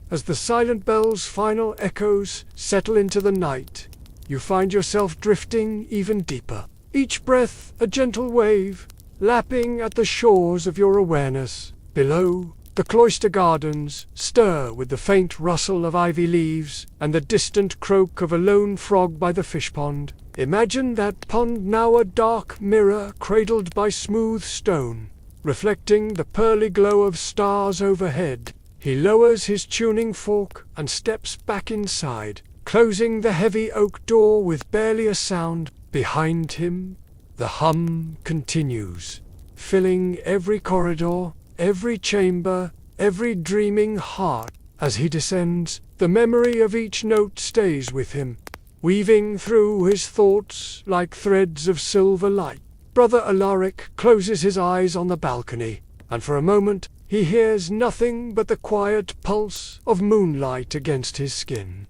As the silent bell's final echoes settle into the night, you find yourself drifting even deeper. Each breath a gentle wave, lapping at the shores of your awareness. Below, the cloister gardens stir with the faint rustle of ivy leaves and the distant croak of a lone frog by the fish pond. Imagine that pond now a dark mirror cradled by smooth stone, reflecting the pearly glow of stars overhead. He lowers his tuning fork and steps back inside, closing the heavy oak door with barely a sound. Behind him, the hum continues, filling every corridor, every chamber, every dreaming heart. As he descends, the memory of each note stays with him, weaving through his thoughts like threads of silver light. Brother Alaric closes his eyes on the balcony, and for a moment he hears nothing but the quiet pulse of moonlight against his skin.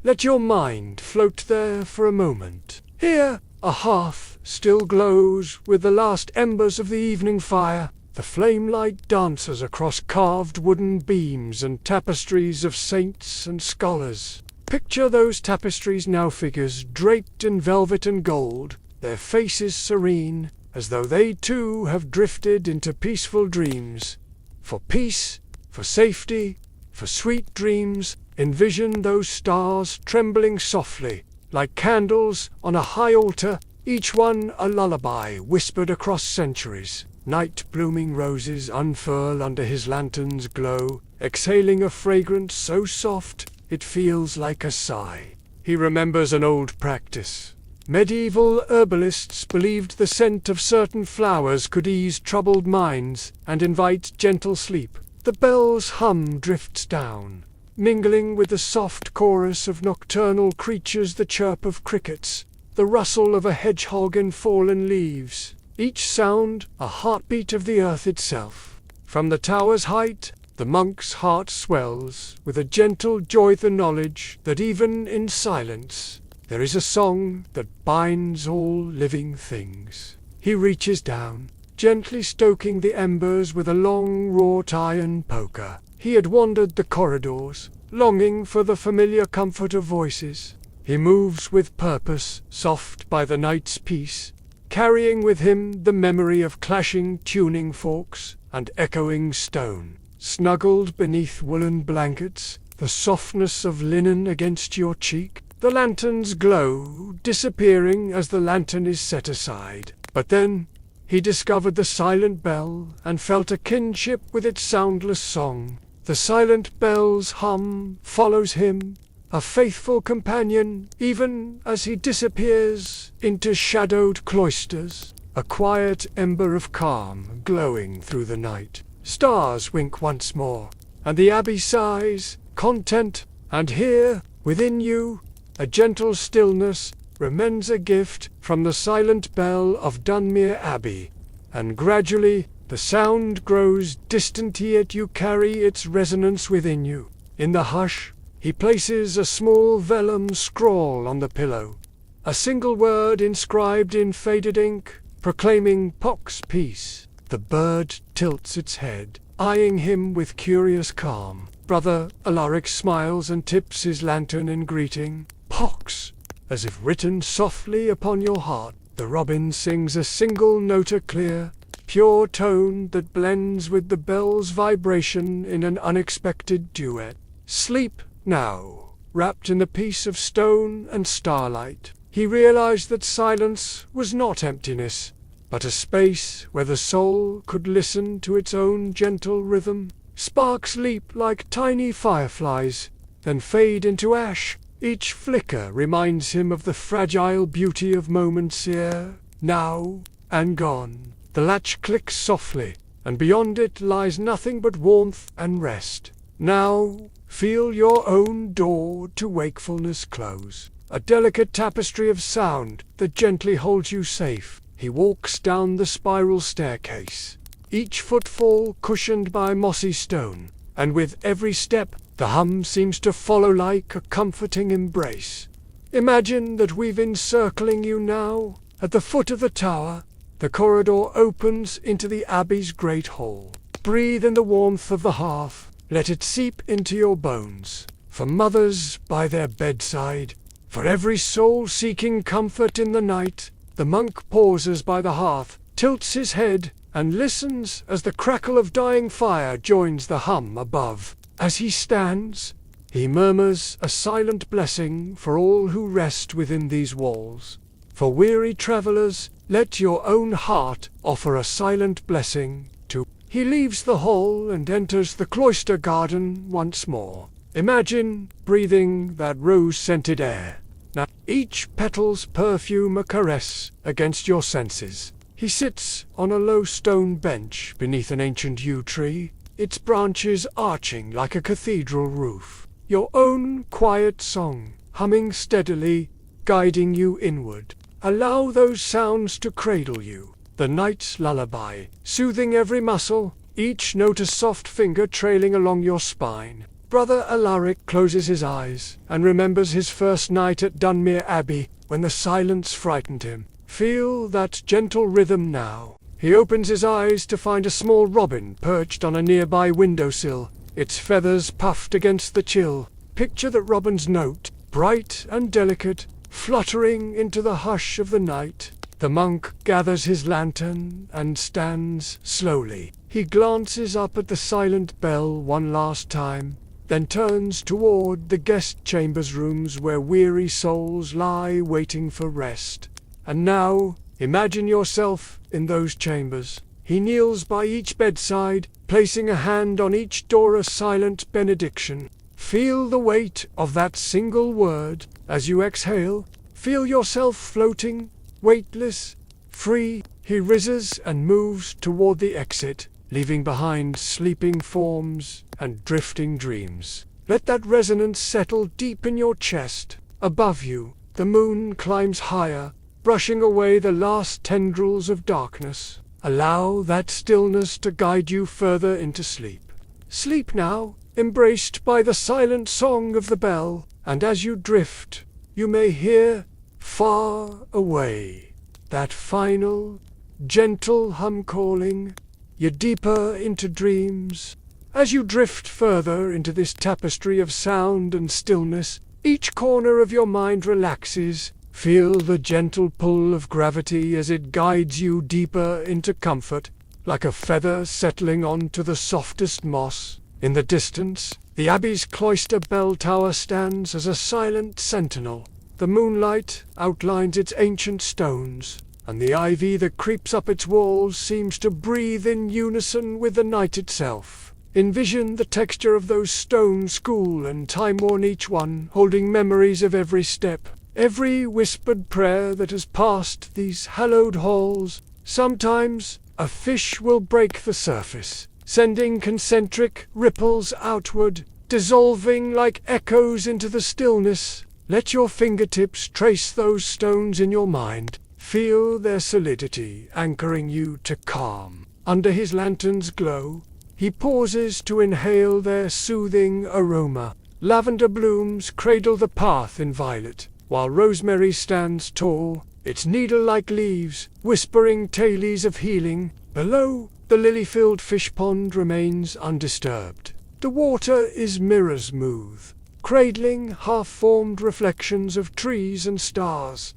Let your mind float there for a moment. Here, a hearth still glows with the last embers of the evening fire. The flame light dances across carved wooden beams and tapestries of saints and scholars. Picture those tapestries now figures draped in velvet and gold, their faces serene, as though they too have drifted into peaceful dreams. For peace, for safety, for sweet dreams, envision those stars trembling softly, like candles on a high altar, each one a lullaby whispered across centuries. Night-blooming roses unfurl under his lantern's glow, exhaling a fragrance so soft it feels like a sigh. He remembers an old practice. Medieval herbalists believed the scent of certain flowers could ease troubled minds and invite gentle sleep. The bell's hum drifts down, mingling with the soft chorus of nocturnal creatures, the chirp of crickets, the rustle of a hedgehog in fallen leaves, each sound a heartbeat of the earth itself. From the tower's height, the monk's heart swells with a gentle joy, the knowledge that even in silence there is a song that binds all living things. He reaches down, gently stoking the embers with a long wrought iron poker. He had wandered the corridors, longing for the familiar comfort of voices. He moves with purpose, soft by the night's peace, carrying with him the memory of clashing tuning forks and echoing stone. Snuggled beneath woolen blankets, the softness of linen against your cheek, the lantern's glow disappearing as the lantern is set aside. But then he discovered the silent bell and felt a kinship with its soundless song. The silent bell's hum follows him, a faithful companion, even as he disappears into shadowed cloisters, a quiet ember of calm glowing through the night. Stars wink once more, and the abbey sighs, content, and here, within you, a gentle stillness remains, a gift from the silent bell of Dunmere Abbey, and gradually the sound grows distant, yet you carry its resonance within you. In the hush, he places a small vellum scroll on the pillow, a single word inscribed in faded ink, proclaiming Pox peace. The bird tilts its head, eyeing him with curious calm. Brother Alaric smiles and tips his lantern in greeting. Pox, as if written softly upon your heart. The robin sings a single note, a clear, pure tone that blends with the bell's vibration in an unexpected duet. Sleep now, wrapped in the peace of stone and starlight. He realized that silence was not emptiness, but a space where the soul could listen to its own gentle rhythm. Sparks leap like tiny fireflies, then fade into ash. Each flicker reminds him of the fragile beauty of moments here, now, and gone. The latch clicks softly, and beyond it lies nothing but warmth and rest. Now, feel your own door to wakefulness close, a delicate tapestry of sound that gently holds you safe. He walks down the spiral staircase, each footfall cushioned by mossy stone, and with every step, the hum seems to follow like a comforting embrace. Imagine that we've encircling you now. At the foot of the tower, the corridor opens into the abbey's great hall. Breathe in the warmth of the hearth, Let it seep into your bones. For mothers by their bedside, for every soul seeking comfort in the night, the monk pauses by the hearth, tilts his head, and listens as the crackle of dying fire joins the hum above. As he stands, he murmurs a silent blessing for all who rest within these walls. For weary travelers, let your own heart offer a silent blessing too. He leaves the hall and enters the cloister garden once more. Imagine breathing that rose-scented air. Now each petal's perfume a caress against your senses. He sits on a low stone bench beneath an ancient yew tree, its branches arching like a cathedral roof. Your own quiet song, humming steadily, guiding you inward. Allow those sounds to cradle you. The night's lullaby, soothing every muscle, each note a soft finger trailing along your spine. Brother Alaric closes his eyes and remembers his first night at Dunmere Abbey when the silence frightened him. Feel that gentle rhythm now. He opens his eyes to find a small robin perched on a nearby windowsill, its feathers puffed against the chill. Picture that robin's note, bright and delicate, fluttering into the hush of the night. The monk gathers his lantern and stands slowly. He glances up at the silent bell one last time, then turns toward the guest chambers rooms where weary souls lie waiting for rest. And now, imagine yourself in those chambers. He kneels by each bedside, placing a hand on each door, a silent benediction. Feel the weight of that single word as you exhale. Feel yourself floating, weightless, free. He rises and moves toward the exit, leaving behind sleeping forms and drifting dreams. Let that resonance settle deep in your chest. Above you, the moon climbs higher, brushing away the last tendrils of darkness. Allow that stillness to guide you further into sleep. Sleep now, embraced by the silent song of the bell, and as you drift, you may hear, far away, that final, gentle hum calling you deeper into dreams. As you drift further into this tapestry of sound and stillness, each corner of your mind relaxes. Feel the gentle pull of gravity as it guides you deeper into comfort, like a feather settling onto the softest moss. In the distance, the abbey's cloister bell tower stands as a silent sentinel. The moonlight outlines its ancient stones, and the ivy that creeps up its walls seems to breathe in unison with the night itself. Envision the texture of those stones, cool and time-worn, each one holding memories of every step, every whispered prayer that has passed these hallowed halls. Sometimes a fish will break the surface, sending concentric ripples outward, dissolving like echoes into the stillness. Let your fingertips trace those stones in your mind. Feel their solidity anchoring you to calm. Under his lantern's glow, he pauses to inhale their soothing aroma. Lavender blooms cradle the path in violet, while rosemary stands tall, its needle-like leaves whispering tales of healing. Below, the lily-filled fish pond remains undisturbed. The water is mirror-smooth, cradling half-formed reflections of trees and stars.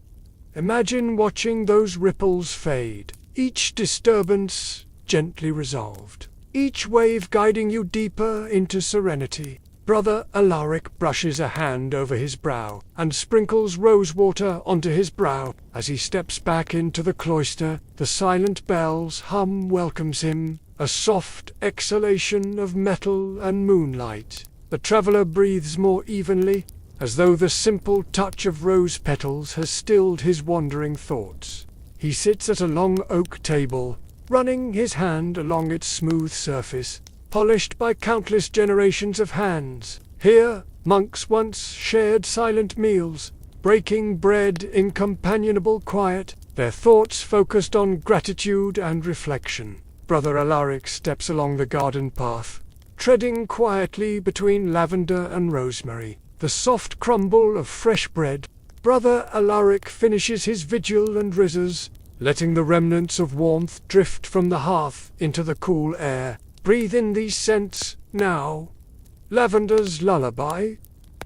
Imagine watching those ripples fade, each disturbance gently resolved, each wave guiding you deeper into serenity. Brother Alaric brushes a hand over his brow and sprinkles rosewater onto his brow. As he steps back into the cloister, the silent bell's hum welcomes him, a soft exhalation of metal and moonlight. The traveler breathes more evenly, as though the simple touch of rose petals has stilled his wandering thoughts. He sits at a long oak table, running his hand along its smooth surface, polished by countless generations of hands. Here, monks once shared silent meals, breaking bread in companionable quiet, their thoughts focused on gratitude and reflection. Brother Alaric steps along the garden path, treading quietly between lavender and rosemary, the soft crumble of fresh bread. Brother Alaric finishes his vigil and rises, letting the remnants of warmth drift from the hearth into the cool air. Breathe in these scents now, Lavender's lullaby,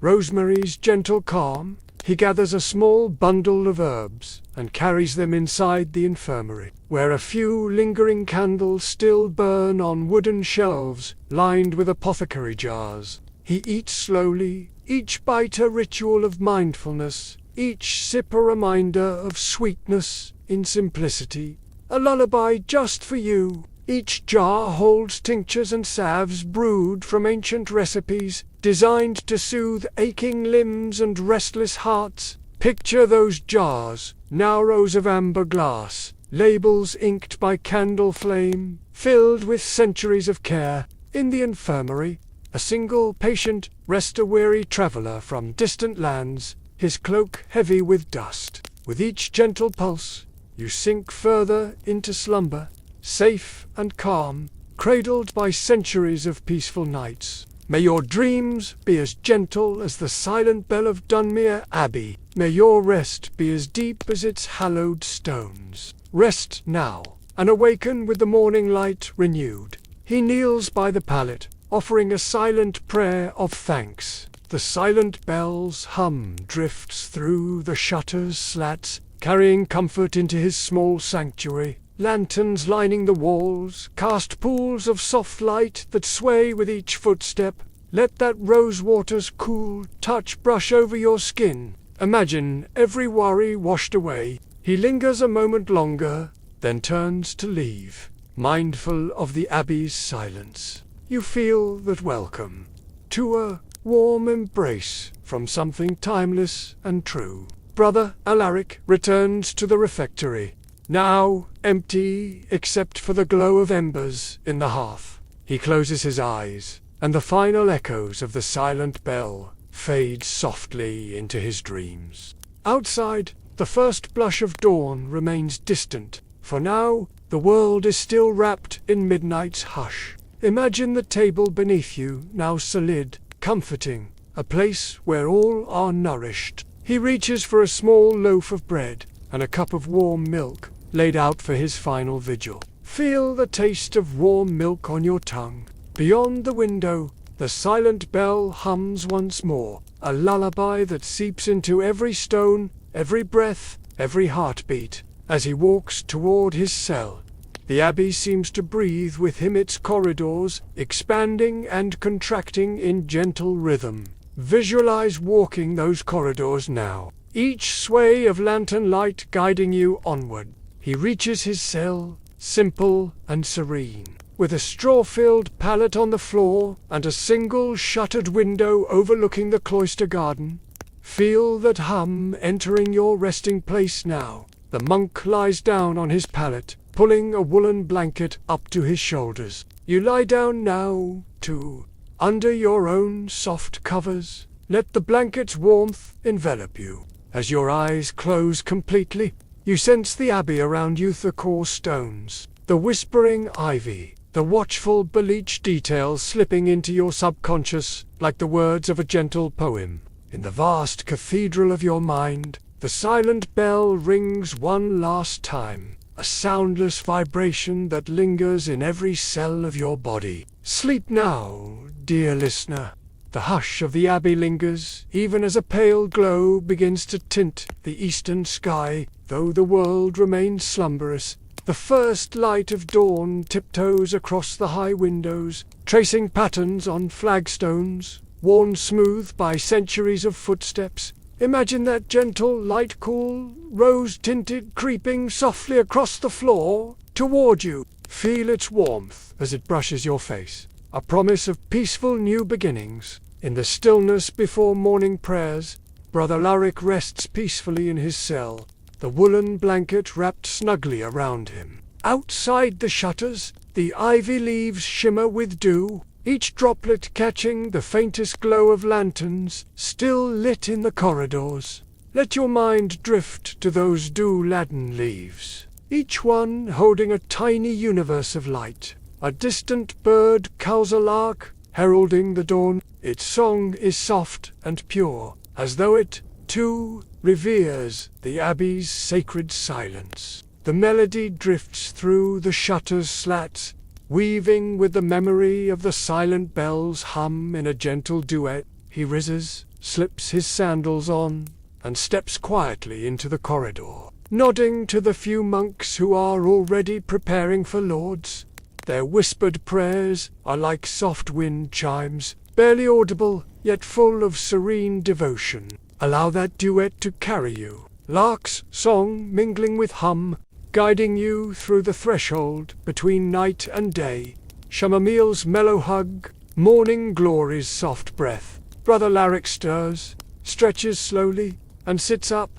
rosemary's gentle calm. He gathers a small bundle of herbs and carries them inside the infirmary, where a few lingering candles still burn on wooden shelves lined with apothecary jars. He eats slowly, each bite a ritual of mindfulness, each sip a reminder of sweetness in simplicity. A lullaby just for you. Each jar holds tinctures and salves brewed from ancient recipes, designed to soothe aching limbs and restless hearts. Picture those jars, now rows of amber glass, labels inked by candle flame, filled with centuries of care. In the infirmary, a single patient rests, a weary traveller from distant lands, his cloak heavy with dust. With each gentle pulse, you sink further into slumber, safe and calm, cradled by centuries of peaceful nights. May your dreams be as gentle as the silent bell of Dunmere Abbey. May your rest be as deep as its hallowed stones. Rest now, and awaken with the morning light renewed. He kneels by the pallet, offering a silent prayer of thanks. The silent bell's hum drifts through the shutters' slats, carrying comfort into his small sanctuary. Lanterns lining the walls cast pools of soft light that sway with each footstep. Let that rosewater's cool touch brush over your skin. Imagine every worry washed away. He lingers a moment longer, then turns to leave, mindful of the Abbey's silence. You feel that welcome to a warm embrace from something timeless and true. Brother Alaric returns to the refectory, now empty except for the glow of embers in the hearth. He closes his eyes, and the final echoes of the silent bell fade softly into his dreams. Outside, the first blush of dawn remains distant, for now the world is still wrapped in midnight's hush. Imagine the table beneath you, now solid, comforting, a place where all are nourished. He reaches for a small loaf of bread and a cup of warm milk, laid out for his final vigil. Feel the taste of warm milk on your tongue. Beyond the window, the silent bell hums once more, a lullaby that seeps into every stone, every breath, every heartbeat. As he walks toward his cell, the Abbey seems to breathe with him, its corridors expanding and contracting in gentle rhythm. Visualize walking those corridors now, each sway of lantern light guiding you onward. He reaches his cell, simple and serene, with a straw-filled pallet on the floor and a single shuttered window overlooking the cloister garden. Feel that hum entering your resting place now. The monk lies down on his pallet, pulling a woolen blanket up to his shoulders. You lie down now, too, under your own soft covers. Let the blanket's warmth envelop you. As your eyes close completely, you sense the Abbey around you, the core stones, the whispering ivy, the watchful beech details slipping into your subconscious like the words of a gentle poem. In the vast cathedral of your mind, the silent bell rings one last time, a soundless vibration that lingers in every cell of your body. Sleep now, dear listener. The hush of the Abbey lingers, even as a pale glow begins to tint the eastern sky, though the world remains slumberous. The first light of dawn tiptoes across the high windows, tracing patterns on flagstones, worn smooth by centuries of footsteps. Imagine that gentle, light, cool, rose-tinted creeping softly across the floor toward you. Feel its warmth as it brushes your face, a promise of peaceful new beginnings. In the stillness before morning prayers, Brother Alaric rests peacefully in his cell, the woolen blanket wrapped snugly around him. Outside the shutters, the ivy leaves shimmer with dew, each droplet catching the faintest glow of lanterns still lit in the corridors. Let your mind drift to those dew-laden leaves, each one holding a tiny universe of light. A distant bird calls a lark, heralding the dawn. Its song is soft and pure, as though it, too, reveres the Abbey's sacred silence. The melody drifts through the shutter's slats, weaving with the memory of the silent bells hum in a gentle duet. He rises, slips his sandals on, and steps quietly into the corridor, nodding to the few monks who are already preparing for lauds. Their whispered prayers are like soft wind chimes, barely audible, yet full of serene devotion. Allow that duet to carry you, lark's song mingling with hum, guiding you through the threshold between night and day. Chamomille's mellow hug, morning glory's soft breath. Brother Alaric stirs, stretches slowly, and sits up,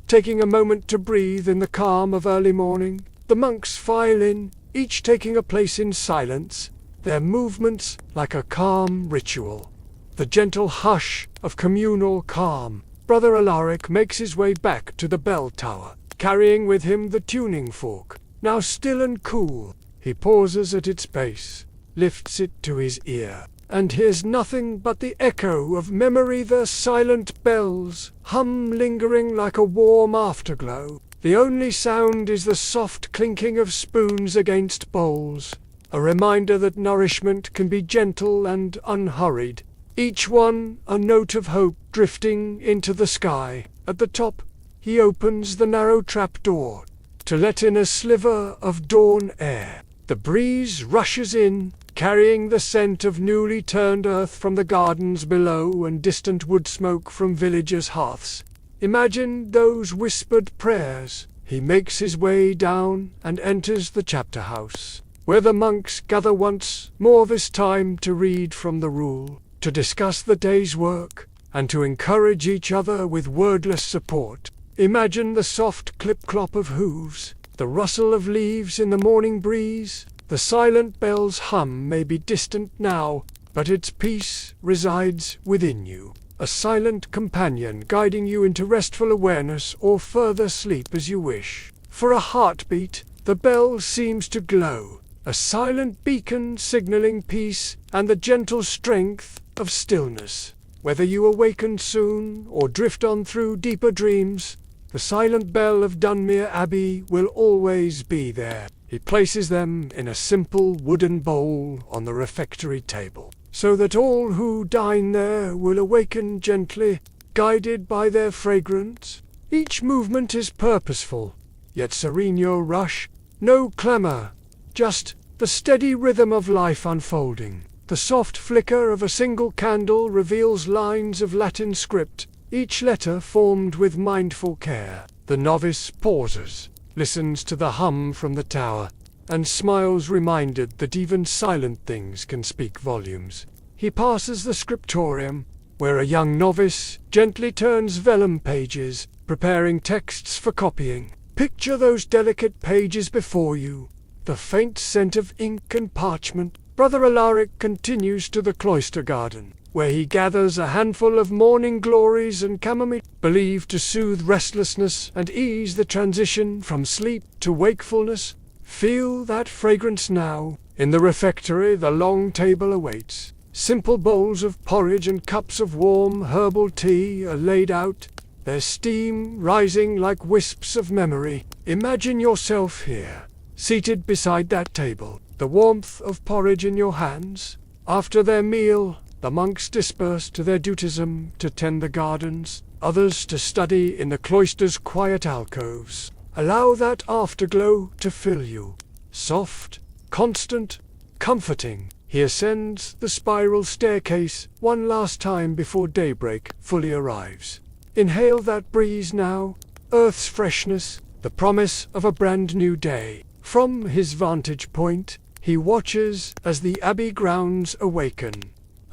taking a moment to breathe in the calm of early morning. The monks file in, each taking a place in silence, their movements like a calm ritual. The gentle hush of communal calm. Brother Alaric makes his way back to the bell tower, carrying with him the tuning fork, now still and cool. He pauses at its base, lifts it to his ear, and hears nothing but the echo of memory. The silent bells hum lingering like a warm afterglow. The only sound is the soft clinking of spoons against bowls, a reminder that nourishment can be gentle and unhurried, each one a note of hope drifting into the sky. At the top, he opens the narrow trapdoor to let in a sliver of dawn air. The breeze rushes in, carrying the scent of newly turned earth from the gardens below and distant wood smoke from villagers' hearths. Imagine those whispered prayers. He makes his way down and enters the chapter house, where the monks gather once more, this time to read from the rule, to discuss the day's work, and to encourage each other with wordless support. Imagine the soft clip-clop of hooves, the rustle of leaves in the morning breeze. The silent bell's hum may be distant now, but its peace resides within you, a silent companion guiding you into restful awareness or further sleep as you wish. For a heartbeat, the bell seems to glow, a silent beacon signaling peace and the gentle strength of stillness. Whether you awaken soon or drift on through deeper dreams, the silent bell of Dunmere Abbey will always be there. He places them in a simple wooden bowl on the refectory table, so that all who dine there will awaken gently, guided by their fragrance. Each movement is purposeful, yet serene. Your rush, no clamor, just the steady rhythm of life unfolding. The soft flicker of a single candle reveals lines of Latin script, each letter formed with mindful care. The novice pauses, listens to the hum from the tower, and smiles, reminded that even silent things can speak volumes. He passes the scriptorium, where a young novice gently turns vellum pages, preparing texts for copying. Picture those delicate pages before you, the faint scent of ink and parchment. Brother Alaric continues to the cloister garden, where he gathers a handful of morning glories and chamomile, believed to soothe restlessness and ease the transition from sleep to wakefulness. Feel that fragrance now. In the refectory, the long table awaits. Simple bowls of porridge and cups of warm herbal tea are laid out, their steam rising like wisps of memory. Imagine yourself here, seated beside that table, the warmth of porridge in your hands. After their meal, the monks disperse to their dutism, to tend the gardens, others to study in the cloister's quiet alcoves. Allow that afterglow to fill you, soft, constant, comforting. He ascends the spiral staircase one last time before daybreak fully arrives. Inhale that breeze now, earth's freshness, the promise of a brand new day. From his vantage point, he watches as the abbey grounds awaken.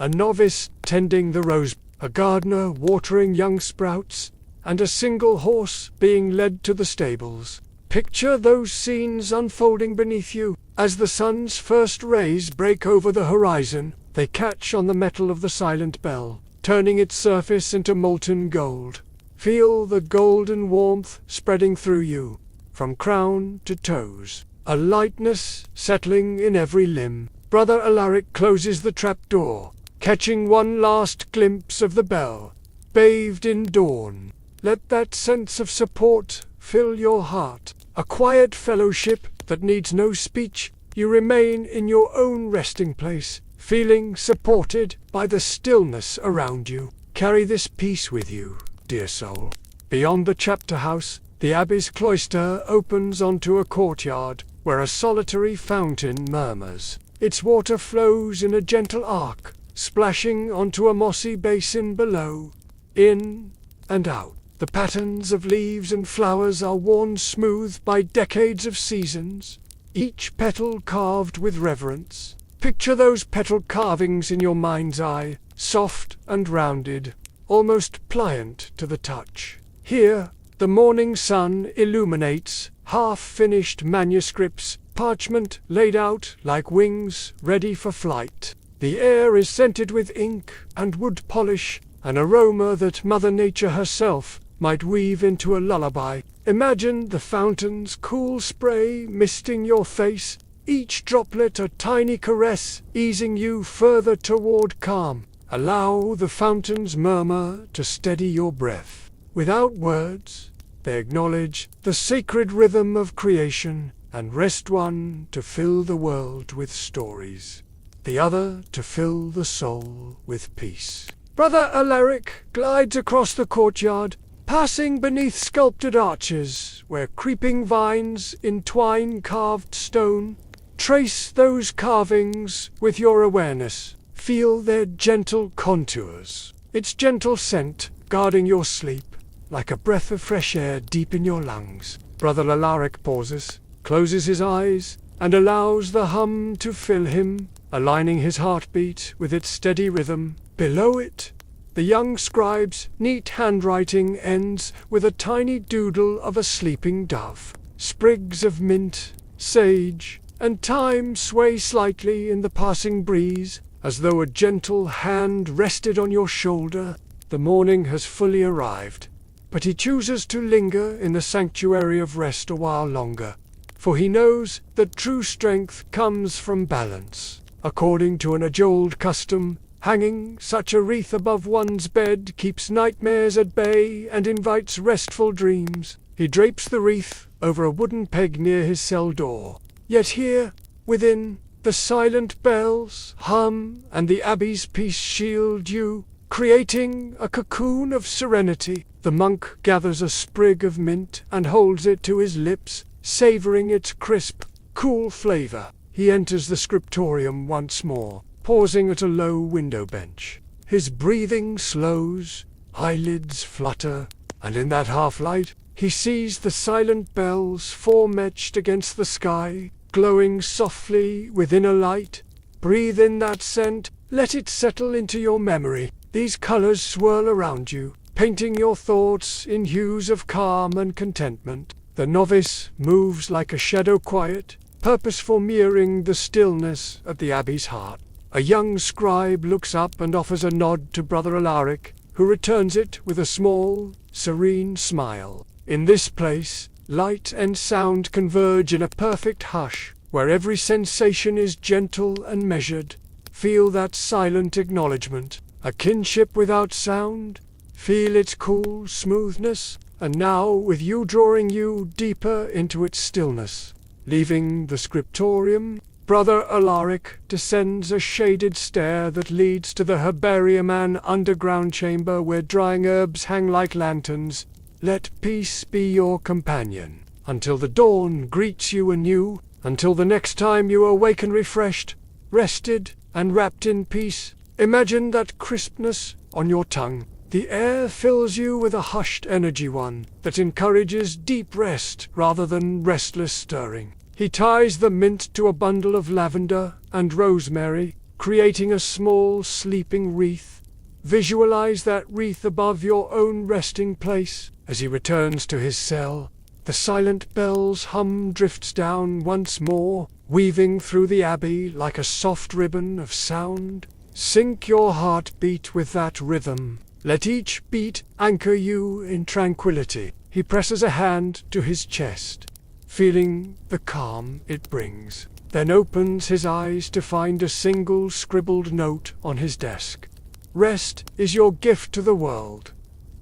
A novice tending the rose, a gardener watering young sprouts, and a single horse being led to the stables. Picture those scenes unfolding beneath you. As the sun's first rays break over the horizon, they catch on the metal of the silent bell, turning its surface into molten gold. Feel the golden warmth spreading through you, from crown to toes, a lightness settling in every limb. Brother Alaric closes the trapdoor, catching one last glimpse of the bell, bathed in dawn. Let that sense of support fill your heart, a quiet fellowship that needs no speech, you remain in your own resting place, feeling supported by the stillness around you. Carry this peace with you, dear soul. Beyond the chapter house, the abbey's cloister opens onto a courtyard where a solitary fountain murmurs. Its water flows in a gentle arc, splashing onto a mossy basin below. In and out, the patterns of leaves and flowers are worn smooth by decades of seasons, each petal carved with reverence. Picture those petal carvings in your mind's eye, soft and rounded, almost pliant to the touch. Here, the morning sun illuminates half-finished manuscripts, parchment laid out like wings ready for flight. The air is scented with ink and wood polish, an aroma that Mother Nature herself might weave into a lullaby. Imagine the fountain's cool spray misting your face, each droplet a tiny caress easing you further toward calm. Allow the fountain's murmur to steady your breath. Without words, they acknowledge the sacred rhythm of creation, and rest one to fill the world with stories, the other to fill the soul with peace. Brother Alaric glides across the courtyard, passing beneath sculpted arches where creeping vines entwine carved stone. Trace those carvings with your awareness. Feel their gentle contours, its gentle scent guarding your sleep, like a breath of fresh air deep in your lungs. Brother Alaric pauses, closes his eyes, and allows the hum to fill him, aligning his heartbeat with its steady rhythm. Below it, the young scribe's neat handwriting ends with a tiny doodle of a sleeping dove. Sprigs of mint, sage, and thyme sway slightly in the passing breeze, as though a gentle hand rested on your shoulder. The morning has fully arrived, but he chooses to linger in the sanctuary of rest a while longer, for he knows that true strength comes from balance. According to an age-old custom, hanging such a wreath above one's bed keeps nightmares at bay and invites restful dreams. He drapes the wreath over a wooden peg near his cell door. Yet here, within, the silent bells hum and the abbey's peace shield you, creating a cocoon of serenity. The monk gathers a sprig of mint and holds it to his lips, savoring its crisp, cool flavor. He enters the scriptorium once more, pausing at a low window bench. His breathing slows, eyelids flutter, and in that half-light, he sees the silent bells form etched against the sky, glowing softly within a light. Breathe in that scent, let it settle into your memory. These colors swirl around you, painting your thoughts in hues of calm and contentment. The novice moves like a shadow quiet, purposeful, mirroring the stillness of the abbey's heart. A young scribe looks up and offers a nod to Brother Alaric, who returns it with a small, serene smile. In this place, light and sound converge in a perfect hush, where every sensation is gentle and measured. Feel that silent acknowledgement, a kinship without sound. Feel its cool smoothness, and now with you drawing you deeper into its stillness. Leaving the scriptorium, Brother Alaric descends a shaded stair that leads to the herbarium, an underground chamber where drying herbs hang like lanterns. Let peace be your companion, until the dawn greets you anew, until the next time you awaken refreshed, rested, and wrapped in peace. Imagine that crispness on your tongue. The air fills you with a hushed energy, one that encourages deep rest rather than restless stirring. He ties the mint to a bundle of lavender and rosemary, creating a small sleeping wreath. Visualize that wreath above your own resting place. As he returns to his cell, the silent bells hum drifts down once more, weaving through the abbey like a soft ribbon of sound. Sync your heartbeat with that rhythm. Let each beat anchor you in tranquility. He presses a hand to his chest, feeling the calm it brings, then opens his eyes to find a single scribbled note on his desk. Rest is your gift to the world.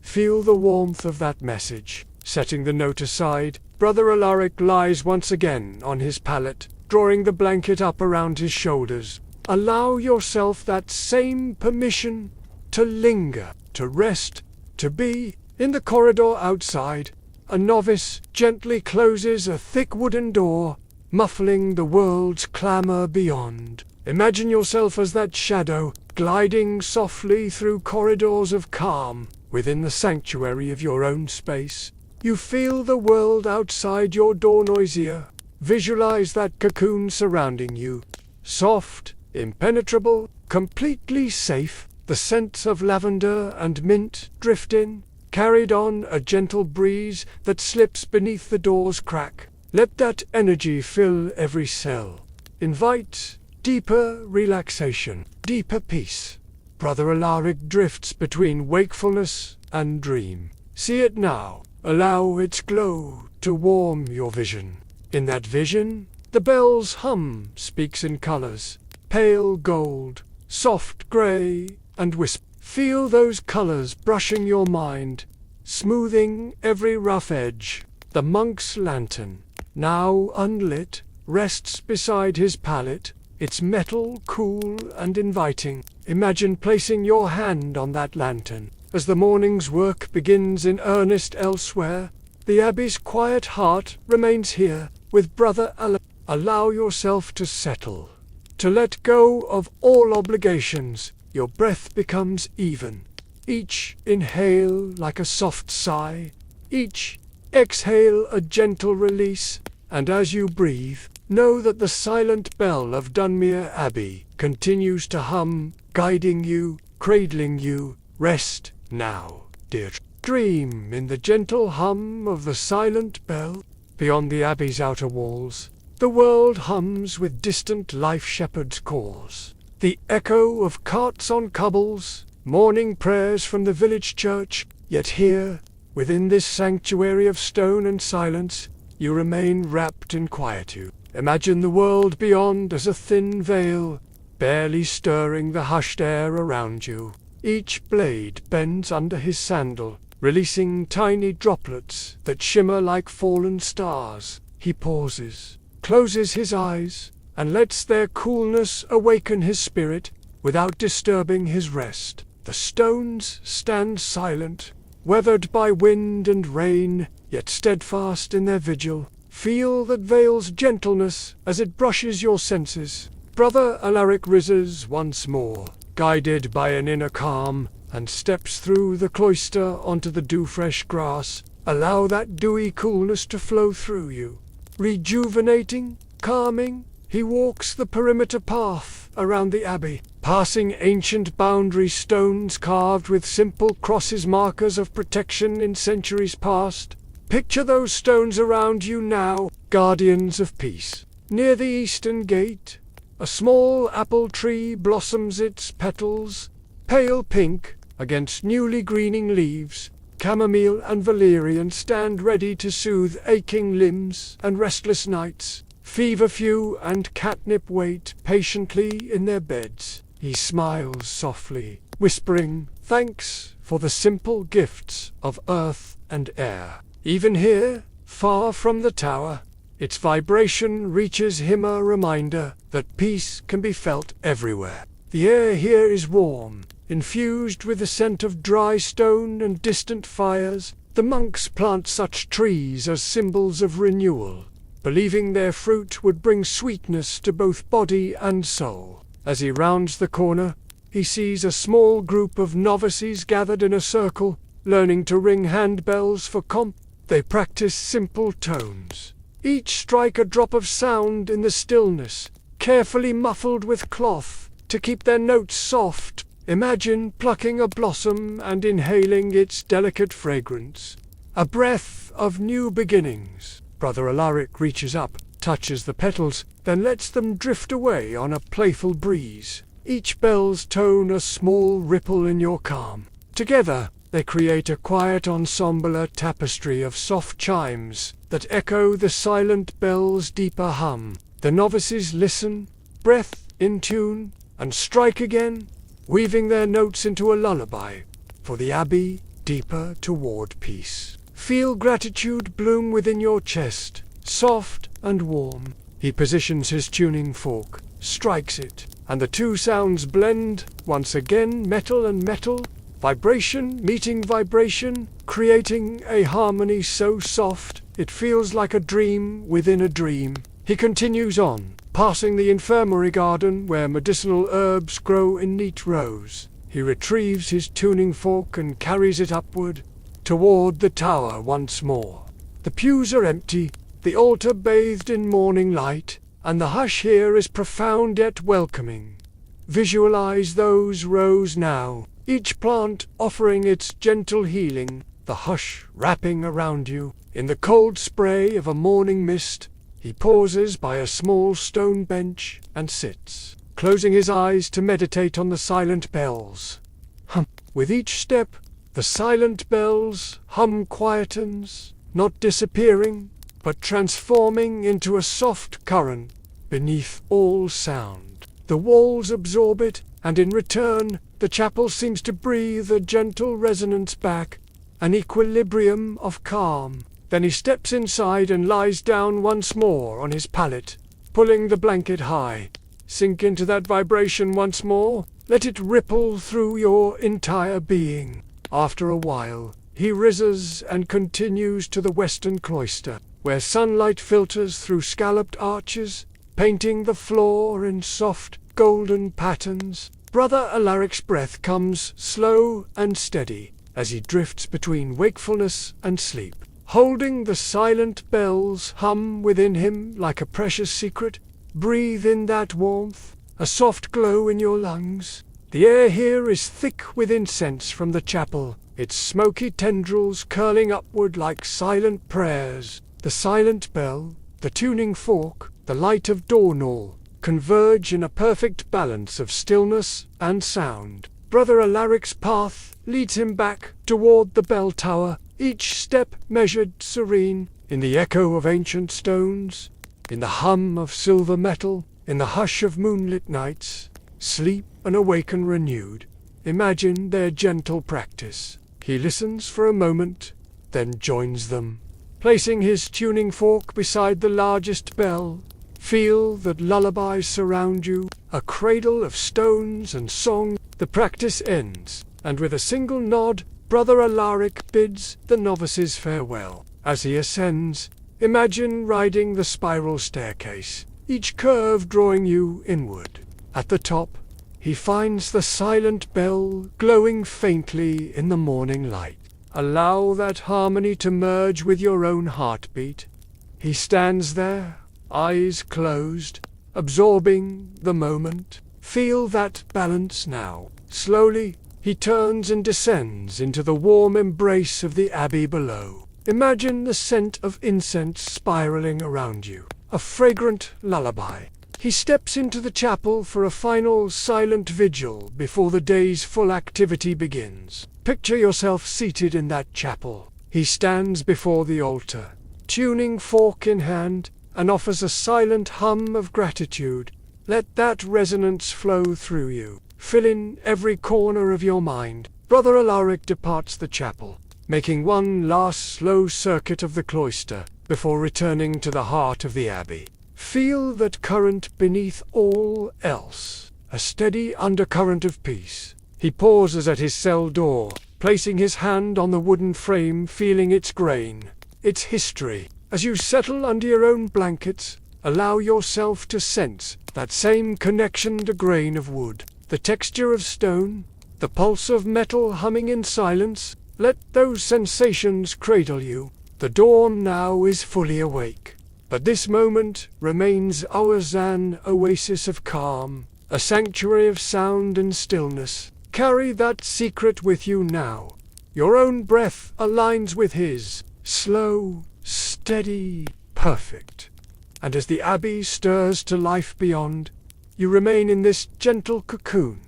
Feel the warmth of that message. Setting the note aside, Brother Alaric lies once again on his pallet, drawing the blanket up around his shoulders. Allow yourself that same permission to linger, to rest, to be. In the corridor outside, a novice gently closes a thick wooden door, muffling the world's clamor beyond. Imagine yourself as that shadow, gliding softly through corridors of calm, within the sanctuary of your own space. You feel the world outside your door noisier. Visualize that cocoon surrounding you. Soft, impenetrable, completely safe. The scents of lavender and mint drift in, carried on a gentle breeze that slips beneath the door's crack. Let that energy fill every cell. Invite deeper relaxation, deeper peace. Brother Alaric drifts between wakefulness and dream. See it now. Allow its glow to warm your vision. In that vision, the bell's hum speaks in colors. Pale gold, soft gray, and wisp. Feel those colors brushing your mind, smoothing every rough edge. The monk's lantern, now unlit, rests beside his pallet, its metal cool and inviting. Imagine placing your hand on that lantern. As the morning's work begins in earnest elsewhere, the Abbey's quiet heart remains here with Brother Alaric. Allow yourself to settle, to let go of all obligations. Your breath becomes even. Each inhale like a soft sigh, each exhale a gentle release, and as you breathe, know that the silent bell of Dunmere Abbey continues to hum, guiding you, cradling you. Rest now, dear. Dream in the gentle hum of the silent bell. Beyond the Abbey's outer walls, the world hums with distant life shepherds' calls. The echo of carts on cobbles, morning prayers from the village church. Yet here, within this sanctuary of stone and silence, you remain wrapped in quietude. Imagine the world beyond as a thin veil, barely stirring the hushed air around you. Each blade bends under his sandal, releasing tiny droplets that shimmer like fallen stars. He pauses, closes his eyes, and lets their coolness awaken his spirit without disturbing his rest. The stones stand silent, weathered by wind and rain, yet steadfast in their vigil. Feel that veil's gentleness as it brushes your senses. Brother Alaric rises once more, guided by an inner calm, and steps through the cloister onto the dew-fresh grass. Allow that dewy coolness to flow through you. Rejuvenating, calming, he walks the perimeter path around the abbey, passing ancient boundary stones carved with simple crosses, markers of protection in centuries past. Picture those stones around you now, guardians of peace. Near the eastern gate, a small apple tree blossoms its petals, pale pink against newly greening leaves. Chamomile and valerian stand ready to soothe aching limbs and restless nights. Feverfew and catnip wait patiently in their beds. He smiles softly, whispering, "Thanks for the simple gifts of earth and air." Even here, far from the tower, its vibration reaches him a reminder that peace can be felt everywhere. The air here is warm, infused with the scent of dry stone and distant fires. The monks plant such trees as symbols of renewal, believing their fruit would bring sweetness to both body and soul. As he rounds the corner, he sees a small group of novices gathered in a circle, learning to ring handbells for comp. They practice simple tones. Each strike a drop of sound in the stillness, carefully muffled with cloth, to keep their notes soft. Imagine plucking a blossom and inhaling its delicate fragrance. A breath of new beginnings. Brother Alaric reaches up, touches the petals, then lets them drift away on a playful breeze. Each bell's tone a small ripple in your calm. Together, they create a quiet ensemble, a tapestry of soft chimes that echo the silent bell's deeper hum. The novices listen, breath in tune, and strike again, weaving their notes into a lullaby for the abbey deeper toward peace. Feel gratitude bloom within your chest, soft and warm. He positions his tuning fork, strikes it, and the two sounds blend, once again metal and metal, vibration meeting vibration, creating a harmony so soft, it feels like a dream within a dream. He continues on, passing the infirmary garden where medicinal herbs grow in neat rows. He retrieves his tuning fork and carries it upward, toward the tower once more. The pews are empty, the altar bathed in morning light, and the hush here is profound yet welcoming. Visualize those rows now, each plant offering its gentle healing, the hush wrapping around you. In the cold spray of a morning mist, he pauses by a small stone bench and sits, closing his eyes to meditate on the silent bells. With each step, the silent bells hum quietens, not disappearing, but transforming into a soft current beneath all sound. The walls absorb it, and in return, the chapel seems to breathe a gentle resonance back, an equilibrium of calm. Then he steps inside and lies down once more on his pallet, pulling the blanket high. Sink into that vibration once more, let it ripple through your entire being. After a while, he rises and continues to the western cloister, where sunlight filters through scalloped arches, painting the floor in soft, golden patterns. Brother Alaric's breath comes slow and steady, as he drifts between wakefulness and sleep. Holding the silent bells hum within him like a precious secret. Breathe in that warmth, a soft glow in your lungs. The air here is thick with incense from the chapel, its smoky tendrils curling upward like silent prayers. The silent bell, the tuning fork, the light of dawn converge in a perfect balance of stillness and sound. Brother Alaric's path leads him back toward the bell tower, each step measured serene, in the echo of ancient stones, in the hum of silver metal, in the hush of moonlit nights. Sleep and awaken renewed. Imagine their gentle practice. He listens for a moment, then joins them. Placing his tuning fork beside the largest bell, feel that lullabies surround you, a cradle of stones and song. The practice ends, and with a single nod, Brother Alaric bids the novices farewell. As he ascends, imagine riding the spiral staircase, each curve drawing you inward. At the top, he finds the silent bell glowing faintly in the morning light. Allow that harmony to merge with your own heartbeat. He stands there, eyes closed, absorbing the moment. Feel that balance now. Slowly, he turns and descends into the warm embrace of the abbey below. Imagine the scent of incense spiraling around you, a fragrant lullaby. He steps into the chapel for a final silent vigil before the day's full activity begins. Picture yourself seated in that chapel. He stands before the altar, tuning fork in hand, and offers a silent hum of gratitude. Let that resonance flow through you, filling every corner of your mind. Brother Alaric departs the chapel, making one last slow circuit of the cloister before returning to the heart of the abbey. Feel that current beneath all else, a steady undercurrent of peace. He pauses at his cell door, placing his hand on the wooden frame, feeling its grain, its history. As you settle under your own blankets, allow yourself to sense that same connection to grain of wood, the texture of stone, the pulse of metal humming in silence. Let those sensations cradle you. The dawn now is fully awake. But this moment remains ours, an oasis of calm, a sanctuary of sound and stillness. Carry that secret with you now. Your own breath aligns with his, slow, steady, perfect. And as the abbey stirs to life beyond, you remain in this gentle cocoon,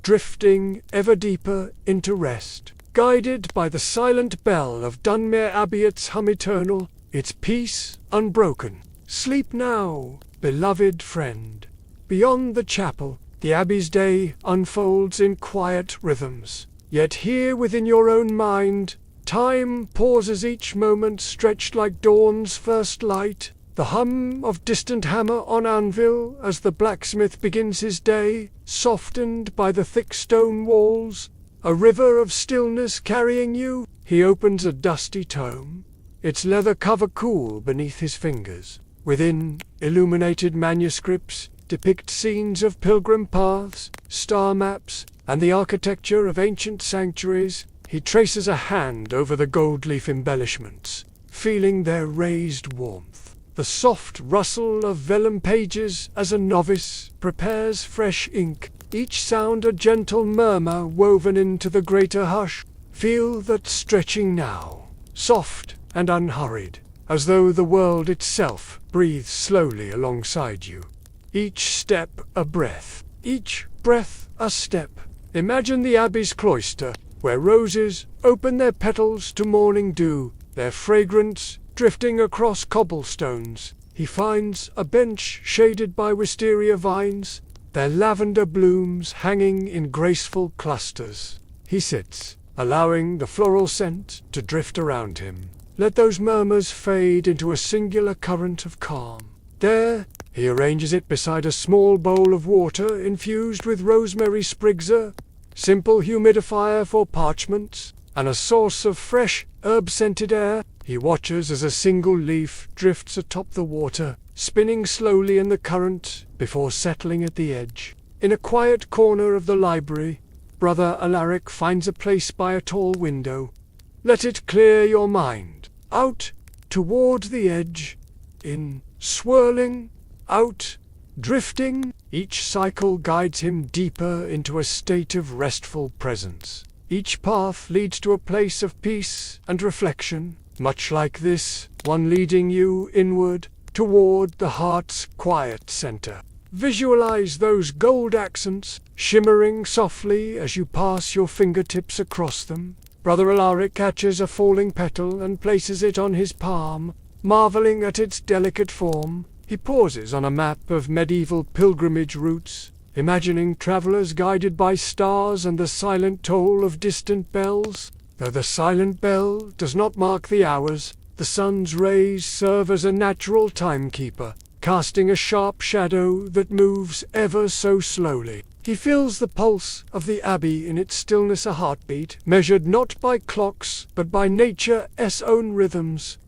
drifting ever deeper into rest, guided by the silent bell of Dunmere Abbey, its hum eternal, its peace unbroken. Sleep now, beloved friend. Beyond the chapel, the abbey's day unfolds in quiet rhythms. Yet here within your own mind, time pauses, each moment stretched like dawn's first light, The hum of distant hammer on anvil as the blacksmith begins his day, softened by the thick stone walls. A river of stillness carrying you. He opens a dusty tome, its leather cover cool beneath his fingers. Within, illuminated manuscripts depict scenes of pilgrim paths, star maps, and the architecture of ancient sanctuaries. He traces a hand over the gold leaf embellishments, feeling their raised warmth. The soft rustle of vellum pages as a novice prepares fresh ink, each sound a gentle murmur woven into the greater hush. Feel that stretching now, soft and unhurried, as though the world itself breathes slowly alongside you. Each step a breath, each breath a step. Imagine the abbey's cloister, where roses open their petals to morning dew, their fragrance drifting across cobblestones. He finds a bench shaded by wisteria vines, their lavender blooms hanging in graceful clusters. He sits, allowing the floral scent to drift around him. Let those murmurs fade into a singular current of calm. There, he arranges it beside a small bowl of water infused with rosemary sprigs, simple humidifier for parchments, and a source of fresh, herb-scented air. He watches as a single leaf drifts atop the water, spinning slowly in the current before settling at the edge. In a quiet corner of the library, Brother Alaric finds a place by a tall window. Let it clear your mind. Out, toward the edge, in, swirling, out, drifting. Each cycle guides him deeper into a state of restful presence. Each path leads to a place of peace and reflection, much like this, one leading you inward, toward the heart's quiet center. Visualize those gold accents, shimmering softly as you pass your fingertips across them. Brother Alaric catches a falling petal and places it on his palm, marveling at its delicate form. He pauses on a map of medieval pilgrimage routes, imagining travelers guided by stars and the silent toll of distant bells. Though the silent bell does not mark the hours, the sun's rays serve as a natural timekeeper, casting a sharp shadow that moves ever so slowly. He feels the pulse of the abbey in its stillness, a heartbeat, measured not by clocks, but by nature's own rhythms.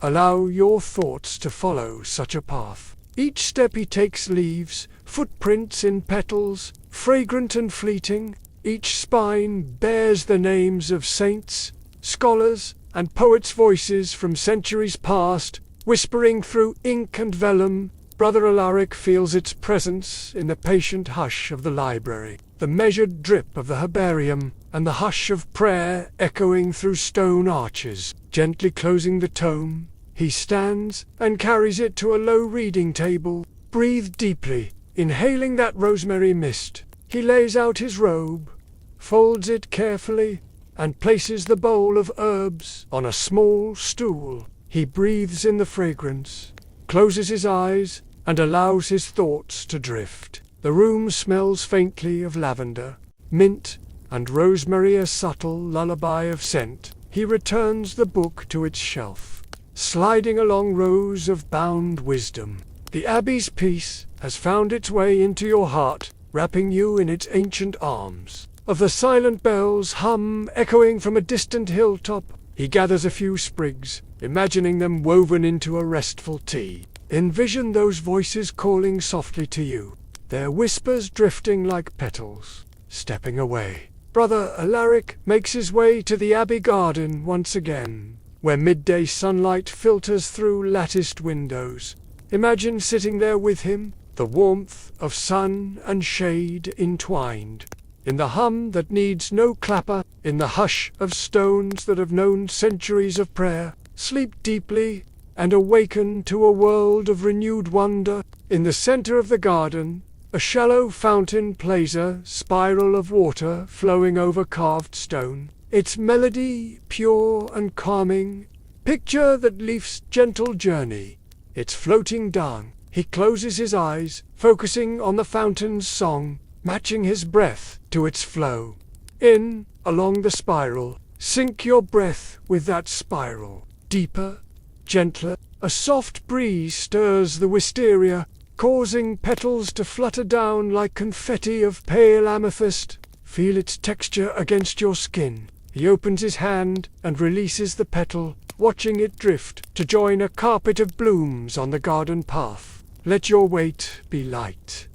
Allow your thoughts to follow such a path. Each step he takes leaves footprints in petals, fragrant and fleeting. Each spine bears the names of saints, scholars, and poets' voices from centuries past, whispering through ink and vellum. Brother Alaric feels its presence in the patient hush of the library, the measured drip of the herbarium, and the hush of prayer echoing through stone arches. Gently closing the tome, he stands and carries it to a low reading table. Breathe deeply, inhaling that rosemary mist. He lays out his robe, folds it carefully, and places the bowl of herbs on a small stool. He breathes in the fragrance, closes his eyes, and allows his thoughts to drift. The room smells faintly of lavender, mint, and rosemary, a subtle lullaby of scent. He returns the book to its shelf, sliding along rows of bound wisdom. The abbey's peace has found its way into your heart, wrapping you in its ancient arms. Of the silent bells hum echoing from a distant hilltop, he gathers a few sprigs, imagining them woven into a restful tea. Envision those voices calling softly to you, their whispers drifting like petals, stepping away. Brother Alaric makes his way to the abbey garden once again, where midday sunlight filters through latticed windows. Imagine sitting there with him, the warmth of sun and shade entwined. In the hum that needs no clapper, in the hush of stones that have known centuries of prayer, sleep deeply and awaken to a world of renewed wonder. In the center of the garden, a shallow fountain plays a spiral of water flowing over carved stone, its melody pure and calming. Picture that leaf's gentle journey, its floating down. He closes his eyes, focusing on the fountain's song, matching his breath to its flow. In, along the spiral, sync your breath with that spiral, deeper, gentler, A soft breeze stirs the wisteria, causing petals to flutter down like confetti of pale amethyst. Feel its texture against your skin. He opens his hand and releases the petal, watching it drift to join a carpet of blooms on the garden path. Let your weight be light.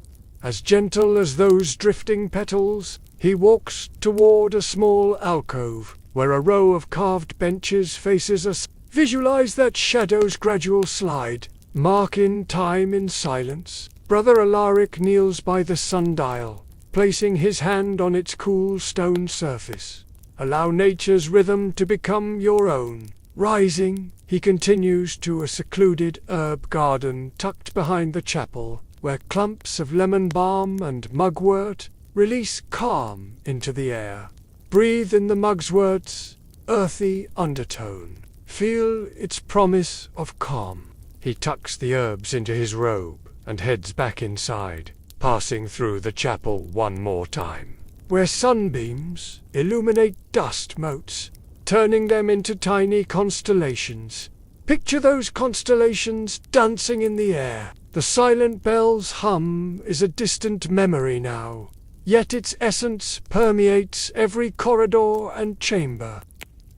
As gentle as those drifting petals, he walks toward a small alcove, where a row of carved benches faces us. Visualize that shadow's gradual slide. Mark in time in silence. Brother Alaric kneels by the sundial, placing his hand on its cool stone surface. Allow nature's rhythm to become your own. Rising, he continues to a secluded herb garden tucked behind the chapel, where clumps of lemon balm and mugwort release calm into the air. Breathe in the mugwort's earthy undertone. Feel its promise of calm. He tucks the herbs into his robe and heads back inside, passing through the chapel one more time, where sunbeams illuminate dust motes, turning them into tiny constellations. Picture those constellations dancing in the air. The silent bell's hum is a distant memory now, yet its essence permeates every corridor and chamber.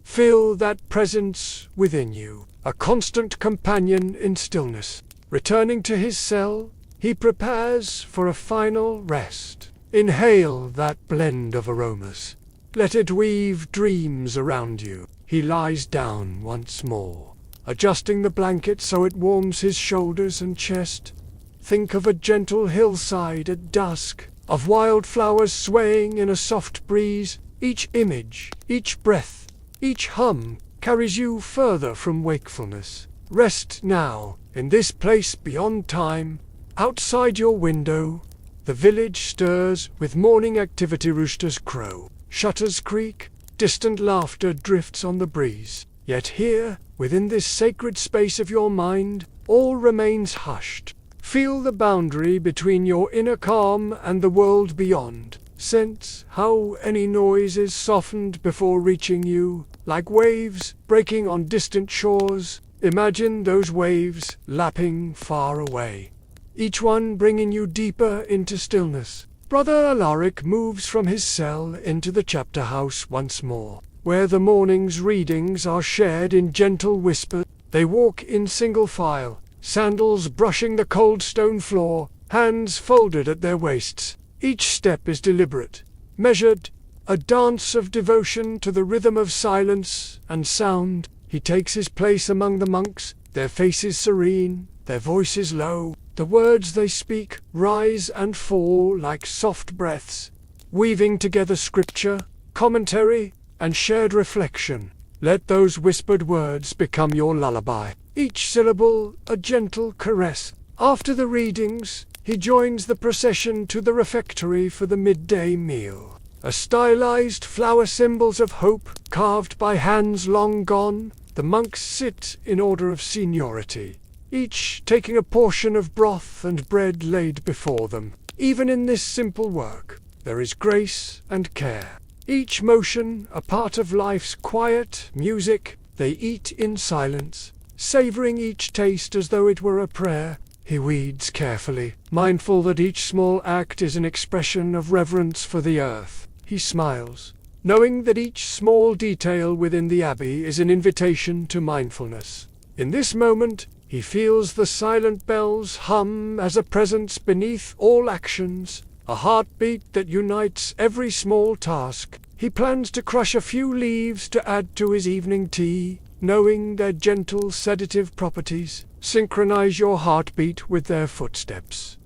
Feel that presence within you, a constant companion in stillness. Returning to his cell, he prepares for a final rest. Inhale that blend of aromas. Let it weave dreams around you. He lies down once more, adjusting the blanket so it warms his shoulders and chest. Think of a gentle hillside at dusk, of wildflowers swaying in a soft breeze. Each image, each breath, each hum carries you further from wakefulness. Rest now, in this place beyond time. Outside your window, the village stirs with morning activity. Roosters crow, shutters creak, distant laughter drifts on the breeze. Yet here, within this sacred space of your mind, all remains hushed. Feel the boundary between your inner calm and the world beyond. Sense how any noise is softened before reaching you, like waves breaking on distant shores. Imagine those waves lapping far away, each one bringing you deeper into stillness. Brother Alaric moves from his cell into the chapter house once more, where the morning's readings are shared in gentle whisper. They walk in single file, sandals brushing the cold stone floor, hands folded at their waists. Each step is deliberate, measured, a dance of devotion to the rhythm of silence and sound. He takes his place among the monks, their faces serene, their voices low. The words they speak rise and fall like soft breaths, weaving together scripture, commentary, and shared reflection. Let those whispered words become your lullaby, each syllable a gentle caress. After the readings, he joins the procession to the refectory for the midday meal. A stylized flower symbols of hope carved by hands long gone, the monks sit in order of seniority, each taking a portion of broth and bread laid before them. Even in this simple work, there is grace and care. Each motion a part of life's quiet music. They eat in silence, savoring each taste as though it were a prayer. He weeds carefully, mindful that each small act is an expression of reverence for the earth. He smiles, knowing that each small detail within the abbey is an invitation to mindfulness. In this moment, he feels the silent bells hum as a presence beneath all actions, a heartbeat that unites every small task. He plans to crush a few leaves to add to his evening tea, knowing their gentle sedative properties. Synchronize your heartbeat with their footsteps.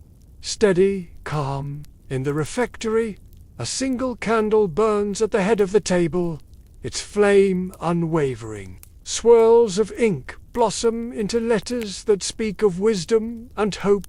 Steady, calm. In the refectory, a single candle burns at the head of the table, its flame unwavering. Swirls of ink blossom into letters that speak of wisdom and hope.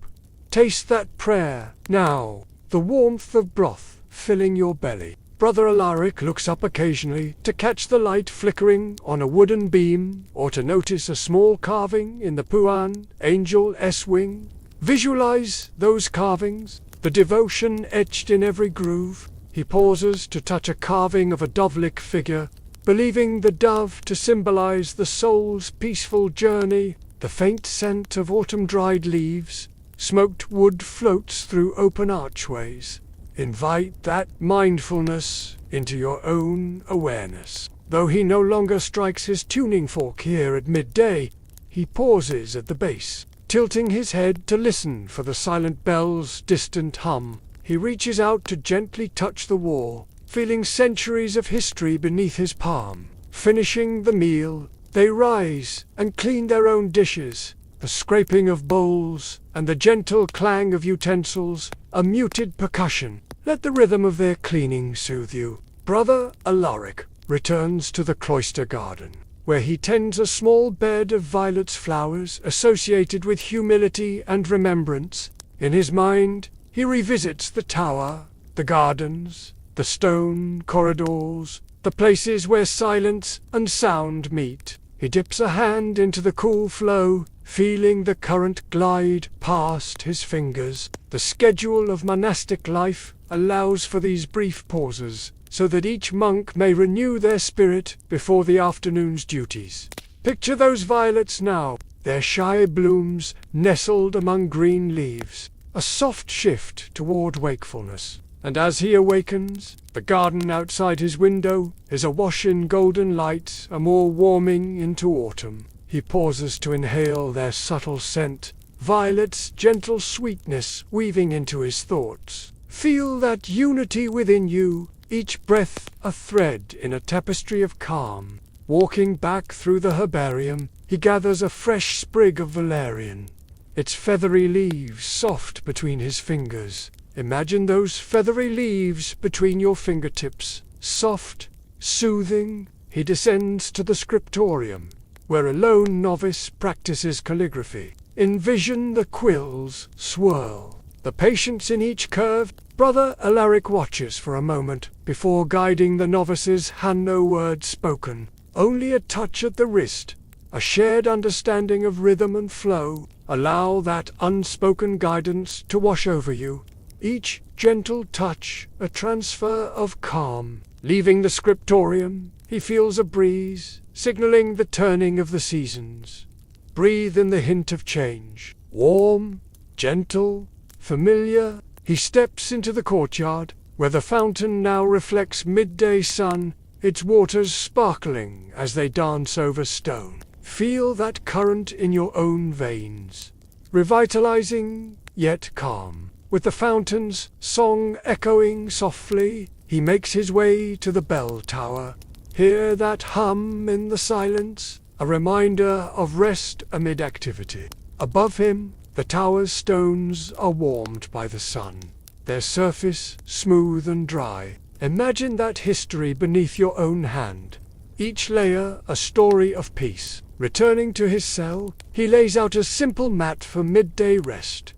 Taste that prayer now, the warmth of broth filling your belly. Brother Alaric looks up occasionally to catch the light flickering on a wooden beam or to notice a small carving in the Puan angel S-wing. Visualize those carvings, the devotion etched in every groove. He pauses to touch a carving of a dove-like figure, believing the dove to symbolize the soul's peaceful journey. The faint scent of autumn-dried leaves, smoked wood floats through open archways. Invite that mindfulness into your own awareness. Though he no longer strikes his tuning fork here at midday, he pauses at the base, tilting his head to listen for the silent bell's distant hum. He reaches out to gently touch the wall, feeling centuries of history beneath his palm. Finishing the meal, they rise and clean their own dishes. The scraping of bowls and the gentle clang of utensils, a muted percussion. Let the rhythm of their cleaning soothe you. Brother Alaric returns to the cloister garden, where he tends a small bed of violets flowers associated with humility and remembrance. In his mind, he revisits the tower, the gardens, the stone corridors, the places where silence and sound meet. He dips a hand into the cool flow, feeling the current glide past his fingers. The schedule of monastic life allows for these brief pauses, so that each monk may renew their spirit before the afternoon's duties. Picture those violets now, their shy blooms nestled among green leaves, a soft shift toward wakefulness. And as he awakens, the garden outside his window is awash in golden light, a more warming into autumn. He pauses to inhale their subtle scent, violets' gentle sweetness weaving into his thoughts. Feel that unity within you, each breath a thread in a tapestry of calm. Walking back through the herbarium, he gathers a fresh sprig of valerian, its feathery leaves soft between his fingers. Imagine those feathery leaves between your fingertips, soft, soothing. He descends to the scriptorium, where a lone novice practices calligraphy. Envision the quills swirl, the patience in each curve. Brother Alaric watches for a moment before guiding the novice's hand. No word spoken, only a touch at the wrist, a shared understanding of rhythm and flow. Allow that unspoken guidance to wash over you. Each gentle touch, a transfer of calm. Leaving the scriptorium, he feels a breeze, signaling the turning of the seasons. Breathe in the hint of change. Warm, gentle, familiar. He steps into the courtyard, where the fountain now reflects midday sun, its waters sparkling as they dance over stone. Feel that current in your own veins, revitalizing yet calm. With the fountain's song echoing softly, he makes his way to the bell tower. Hear that hum in the silence, a reminder of rest amid activity. Above him, the tower's stones are warmed by the sun, their surface smooth and dry. Imagine that history beneath your own hand, each layer a story of peace. Returning to his cell, he lays out a simple mat for midday rest.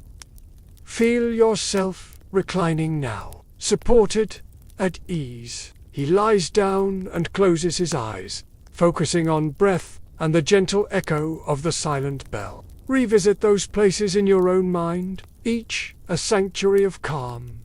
Feel yourself reclining now, supported, at ease. He lies down and closes his eyes, focusing on breath and the gentle echo of the silent bell. Revisit those places in your own mind, each a sanctuary of calm.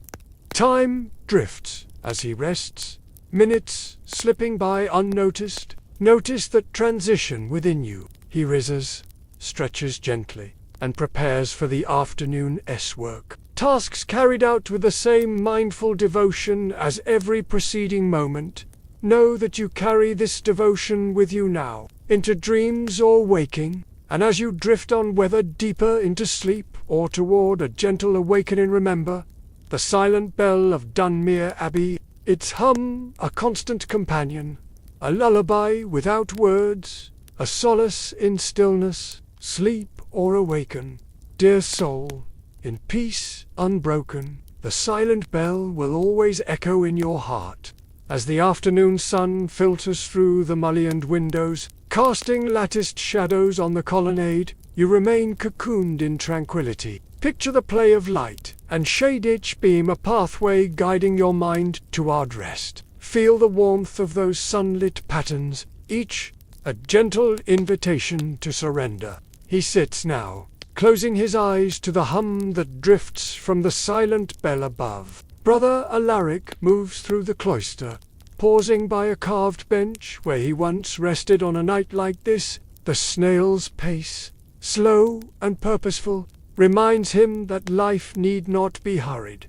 Time drifts as he rests, minutes slipping by unnoticed. Notice that transition within you. He rises, stretches gently, and prepares for the afternoon's work. Tasks carried out with the same mindful devotion as every preceding moment. Know that you carry this devotion with you now, into dreams or waking, and as you drift on, whether deeper into sleep or toward a gentle awakening, remember the silent bell of Dunmere Abbey, its hum a constant companion, a lullaby without words, a solace in stillness. Sleep or awaken, dear soul, in peace unbroken, the silent bell will always echo in your heart. As the afternoon sun filters through the mullioned windows, casting latticed shadows on the colonnade, you remain cocooned in tranquility. Picture the play of light and shade, each beam a pathway guiding your mind toward rest. Feel the warmth of those sunlit patterns, each a gentle invitation to surrender. He sits now, closing his eyes to the hum that drifts from the silent bell above. Brother Alaric moves through the cloister, pausing by a carved bench where he once rested on a night like this. The snail's pace, slow and purposeful, reminds him that life need not be hurried.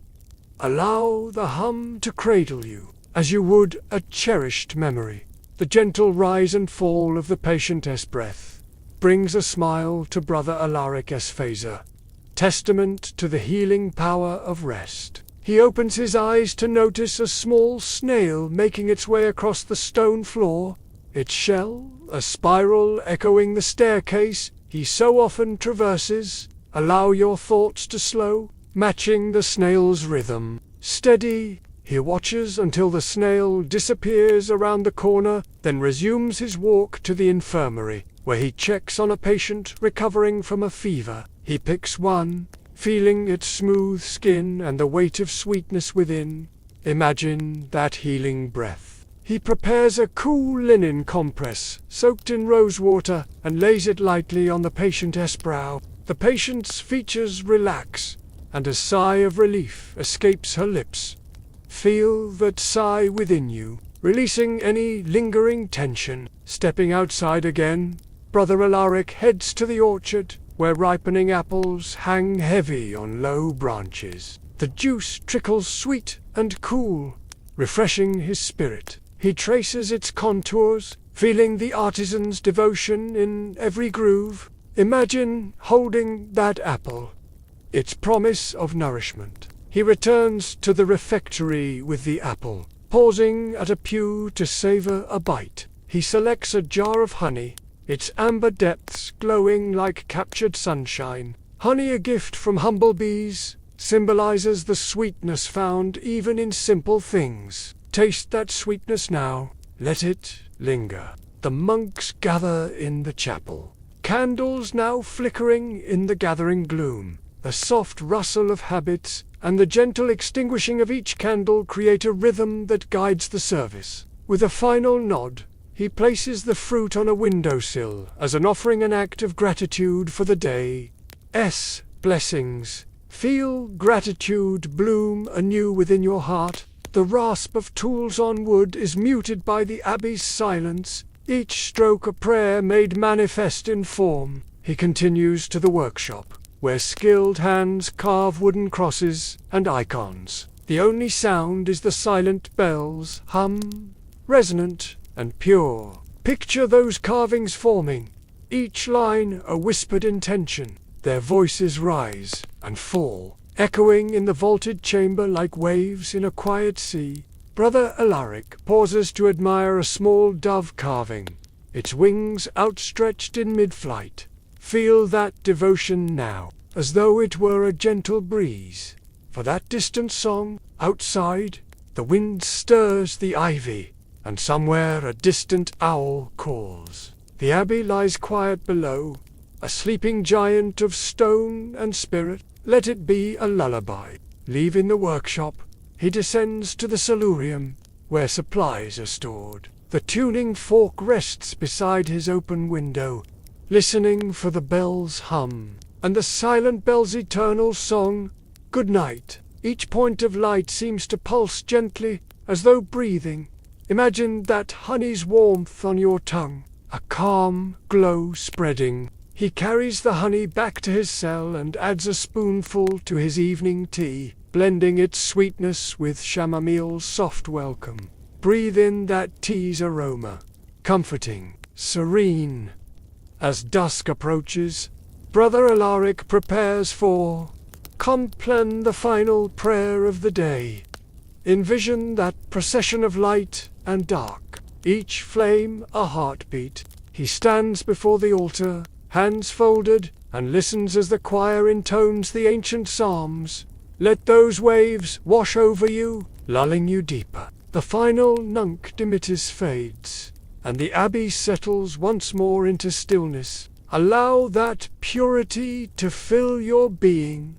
Allow the hum to cradle you, as you would a cherished memory. The gentle rise and fall of the patient's breath brings a smile to Brother Alaric's phaser, testament to the healing power of rest. He opens his eyes to notice a small snail making its way across the stone floor, its shell a spiral echoing the staircase he so often traverses. Allow your thoughts to slow, matching the snail's rhythm. Steady, he watches until the snail disappears around the corner, then resumes his walk to the infirmary, where he checks on a patient recovering from a fever. He picks one, feeling its smooth skin and the weight of sweetness within. Imagine that healing breath. He prepares a cool linen compress, soaked in rose water, and lays it lightly on the patient's brow. The patient's features relax, and a sigh of relief escapes her lips. Feel that sigh within you, releasing any lingering tension. Stepping outside again, Brother Alaric heads to the orchard, where ripening apples hang heavy on low branches. The juice trickles sweet and cool, refreshing his spirit. He traces its contours, feeling the artisan's devotion in every groove. Imagine holding that apple, its promise of nourishment. He returns to the refectory with the apple, pausing at a pew to savor a bite. He selects a jar of honey, its amber depths glowing like captured sunshine. Honey, a gift from humble bees, symbolizes the sweetness found even in simple things. Taste that sweetness now, let it linger. The monks gather in the chapel, candles now flickering in the gathering gloom. The soft rustle of habits and the gentle extinguishing of each candle create a rhythm that guides the service. With a final nod, he places the fruit on a windowsill as an offering, an act of gratitude for the day's blessings. Feel gratitude bloom anew within your heart. The rasp of tools on wood is muted by the abbey's silence, each stroke a prayer made manifest in form. He continues to the workshop, where skilled hands carve wooden crosses and icons. The only sound is the silent bell's hum, resonant and pure. Picture those carvings forming, each line a whispered intention. Their voices rise and fall, echoing in the vaulted chamber like waves in a quiet sea. Brother Alaric pauses to admire a small dove carving, its wings outstretched in mid-flight. Feel that devotion now, as though it were a gentle breeze. For that distant song, outside, the wind stirs the ivy, and somewhere a distant owl calls. The abbey lies quiet below, a sleeping giant of stone and spirit. Let it be a lullaby. Leaving the workshop, he descends to the solarium, where supplies are stored. The tuning fork rests beside his open window, listening for the bell's hum, and the silent bell's eternal song. Good night. Each point of light seems to pulse gently, as though breathing. Imagine that honey's warmth on your tongue, a calm glow spreading. He carries the honey back to his cell and adds a spoonful to his evening tea, blending its sweetness with chamomile's soft welcome. Breathe in that tea's aroma, comforting, serene. As dusk approaches, Brother Alaric prepares for Compline, the final prayer of the day. Envision that procession of light and dark, each flame a heartbeat. He stands before the altar, hands folded, and listens as the choir intones the ancient psalms. Let those waves wash over you, lulling you deeper. The final nunc dimittis fades, and the abbey settles once more into stillness. Allow that purity to fill your being,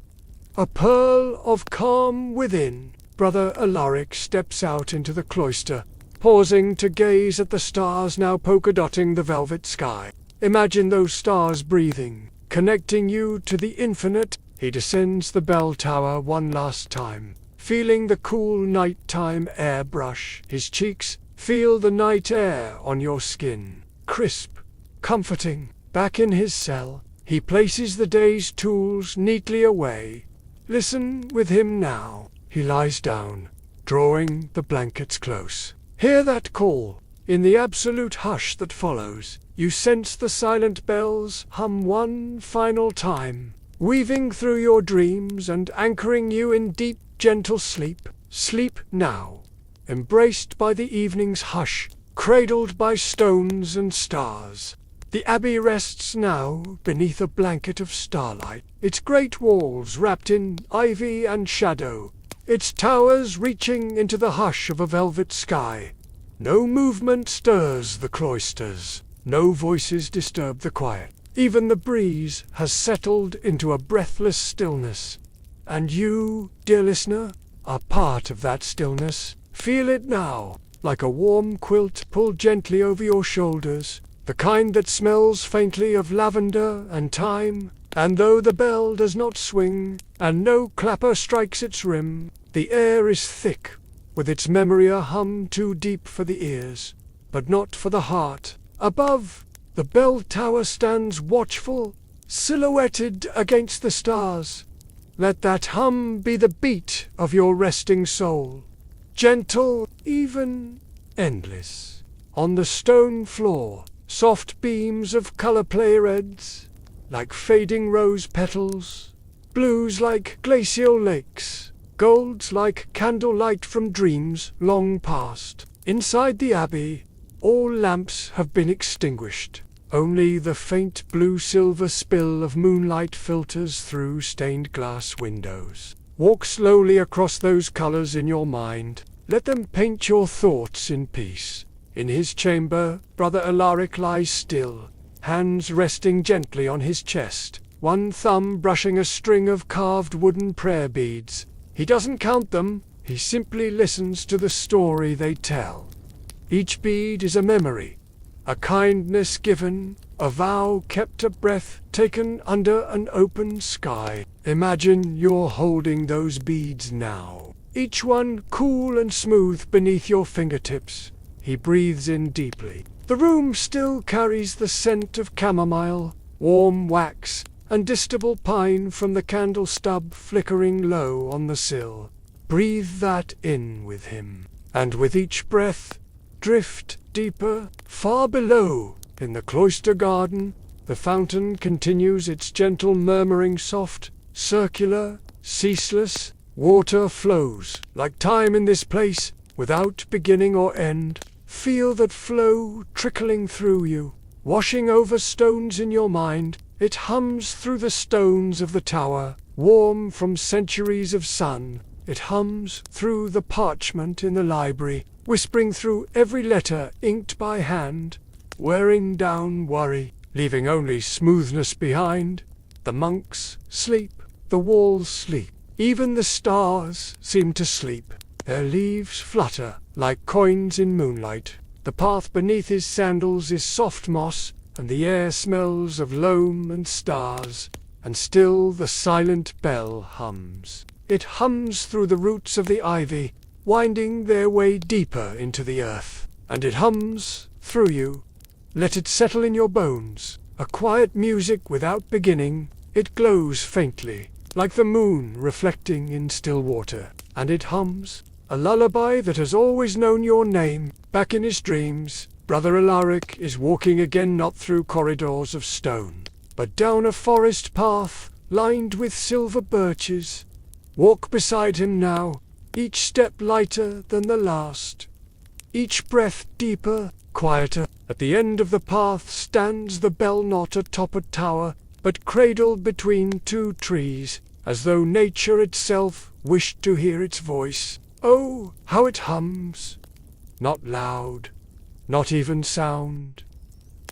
a pearl of calm within. Brother Alaric steps out into the cloister, pausing to gaze at the stars now polka-dotting the velvet sky. Imagine those stars breathing, connecting you to the infinite. He descends the bell tower one last time, feeling the cool nighttime air brush his cheeks. Feel the night air on your skin, crisp, comforting. Back in his cell, He places the day's tools neatly away. Listen with him now. He lies down, drawing the blankets close. Hear that call. In the absolute hush that follows, you sense the silent bells hum one final time, weaving through your dreams and anchoring you in deep, gentle sleep. Sleep now, embraced by the evening's hush, cradled by stones and stars. The abbey rests now beneath a blanket of starlight, its great walls wrapped in ivy and shadow, its towers reaching into the hush of a velvet sky. No movement stirs the cloisters, no voices disturb the quiet. Even the breeze has settled into a breathless stillness. And you, dear listener, are part of that stillness. Feel it now, like a warm quilt pulled gently over your shoulders, the kind that smells faintly of lavender and thyme. And though the bell does not swing, and no clapper strikes its rim, the air is thick with its memory, a hum too deep for the ears, but not for the heart. Above, the bell tower stands watchful, silhouetted against the stars. Let that hum be the beat of your resting soul, gentle, even, endless. On the stone floor, soft beams of color play reds, like fading rose petals, blues like glacial lakes, golds like candlelight from dreams long past. Inside the abbey, all lamps have been extinguished. Only the faint blue-silver spill of moonlight filters through stained glass windows. Walk slowly across those colors in your mind. Let them paint your thoughts in peace. In his chamber, Brother Alaric lies still, hands resting gently on his chest, one thumb brushing a string of carved wooden prayer beads. He doesn't count them, he simply listens to the story they tell. Each bead is a memory, a kindness given, a vow kept, a breath taken under an open sky. Imagine you're holding those beads now, each one cool and smooth beneath your fingertips. He breathes in deeply. The room still carries the scent of chamomile, warm wax, and distillable pine from the candle stub flickering low on the sill. Breathe that in with him, and with each breath, drift deeper, far below. In the cloister garden, the fountain continues its gentle murmuring, soft, circular, ceaseless. Water flows like time in this place, without beginning or end. Feel that flow trickling through you, washing over stones in your mind. It hums through the stones of the tower, warm from centuries of sun. It hums through the parchment in the library, whispering through every letter inked by hand, wearing down worry, leaving only smoothness behind. The monks sleep, the walls sleep, even the stars seem to sleep. Their leaves flutter like coins in moonlight. The path beneath his sandals is soft moss, and the air smells of loam and stars, and still the silent bell hums. It hums through the roots of the ivy, winding their way deeper into the earth, and it hums through you. Let it settle in your bones, a quiet music without beginning. It glows faintly, like the moon reflecting in still water, and it hums, a lullaby that has always known your name. Back in his dreams, Brother Alaric is walking again, not through corridors of stone, but down a forest path lined with silver birches. Walk beside him now, each step lighter than the last, each breath deeper, quieter. At the end of the path stands the bell, not atop a tower, but cradled between two trees, as though nature itself wished to hear its voice. Oh, how it hums! Not loud, not even sound,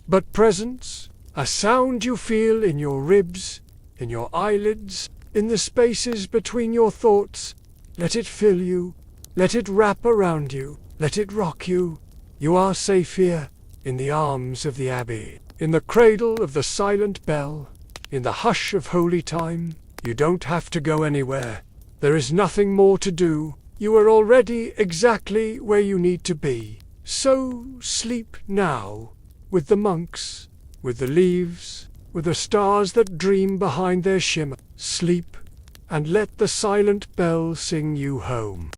but presence, a sound you feel in your ribs, in your eyelids, in the spaces between your thoughts. Let it fill you, let it wrap around you, let it rock you. You are safe here, in the arms of the abbey, in the cradle of the silent bell, in the hush of holy time. You don't have to go anywhere. There is nothing more to do. You are already exactly where you need to be. So sleep now, with the monks, with the leaves, with the stars that dream behind their shimmer. Sleep, and let the silent bell sing you home.